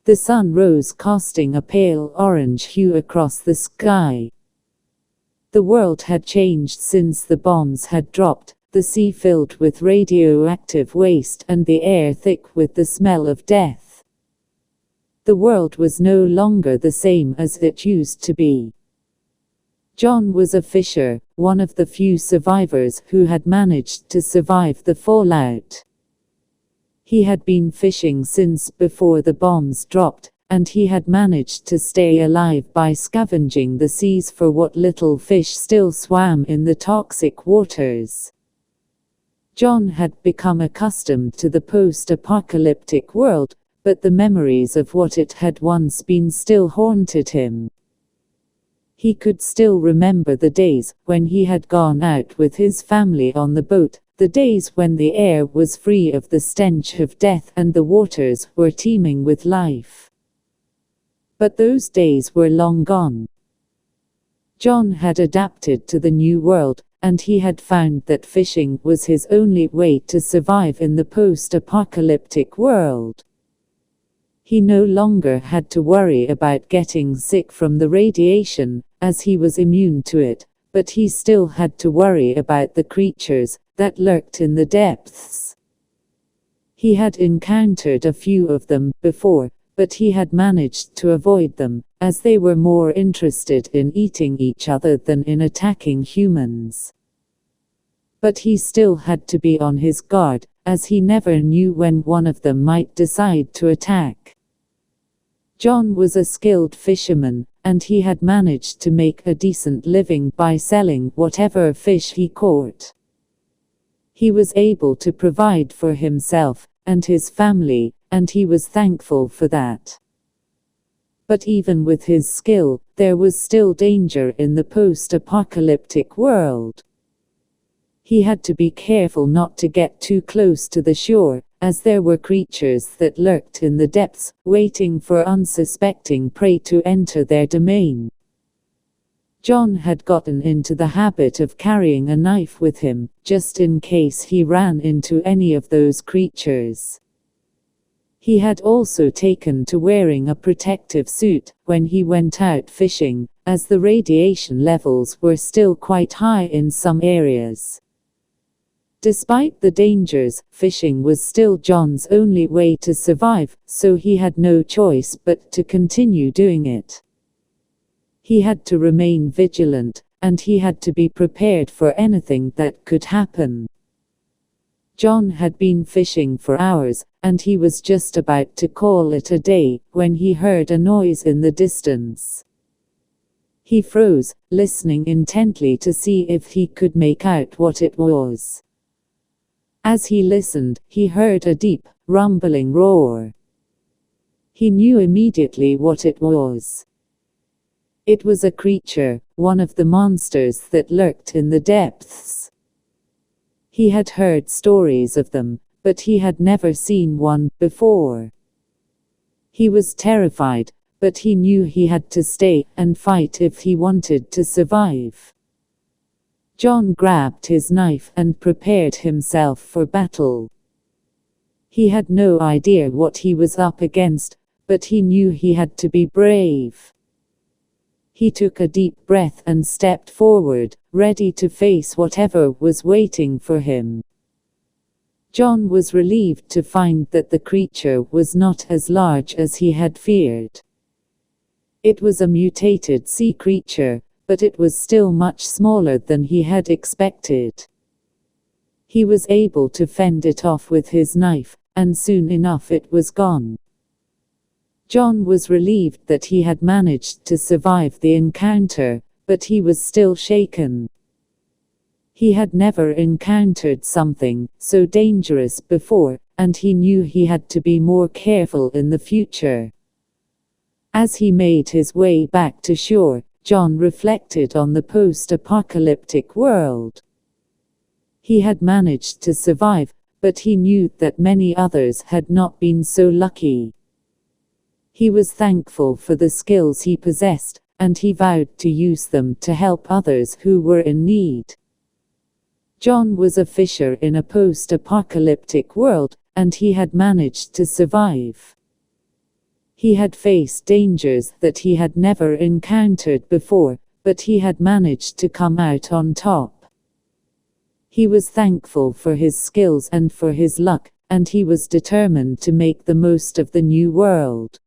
The sun rose, casting a pale orange hue across the sky. The world had changed since the bombs had dropped, the sea filled with radioactive waste and the air thick with the smell of death. The world was no longer the same as it used to be. John was a fisher, one of the few survivors who had managed to survive the fallout. He had been fishing since before the bombs dropped, and he had managed to stay alive by scavenging the seas for what little fish still swam in the toxic waters. John had become accustomed to the post-apocalyptic world, but the memories of what it had once been still haunted him. He could still remember the days when he had gone out with his family on the boat, the days when the air was free of the stench of death and the waters were teeming with life. But those days were long gone. John had adapted to the new world, and he had found that fishing was his only way to survive in the post-apocalyptic world. He no longer had to worry about getting sick from the radiation, as he was immune to it, but he still had to worry about the creatures that lurked in the depths. He had encountered a few of them before, but he had managed to avoid them, as they were more interested in eating each other than in attacking humans. But he still had to be on his guard, as he never knew when one of them might decide to attack. John was a skilled fisherman, and he had managed to make a decent living by selling whatever fish he caught. He was able to provide for himself and his family, and he was thankful for that. But even with his skill, there was still danger in the post-apocalyptic world. He had to be careful not to get too close to the shore, as there were creatures that lurked in the depths, waiting for unsuspecting prey to enter their domain. John had gotten into the habit of carrying a knife with him, just in case he ran into any of those creatures. He had also taken to wearing a protective suit when he went out fishing, as the radiation levels were still quite high in some areas. Despite the dangers, fishing was still John's only way to survive, so he had no choice but to continue doing it. He had to remain vigilant, and he had to be prepared for anything that could happen. John had been fishing for hours, and he was just about to call it a day, when he heard a noise in the distance. He froze, listening intently to see if he could make out what it was. As he listened, he heard a deep, rumbling roar. He knew immediately what it was. It was a creature, one of the monsters that lurked in the depths. He had heard stories of them, but he had never seen one before. He was terrified, but he knew he had to stay and fight if he wanted to survive. John grabbed his knife and prepared himself for battle. He had no idea what he was up against, but he knew he had to be brave. He took a deep breath and stepped forward, ready to face whatever was waiting for him. John was relieved to find that the creature was not as large as he had feared. It was a mutated sea creature, but it was still much smaller than he had expected. He was able to fend it off with his knife, and soon enough it was gone. John was relieved that he had managed to survive the encounter, but he was still shaken. He had never encountered something so dangerous before, and he knew he had to be more careful in the future. As he made his way back to shore, John reflected on the post-apocalyptic world. He had managed to survive, but he knew that many others had not been so lucky. He was thankful for the skills he possessed, and he vowed to use them to help others who were in need. John was a fisher in a post-apocalyptic world, and he had managed to survive. He had faced dangers that he had never encountered before, but he had managed to come out on top. He was thankful for his skills and for his luck, and he was determined to make the most of the new world.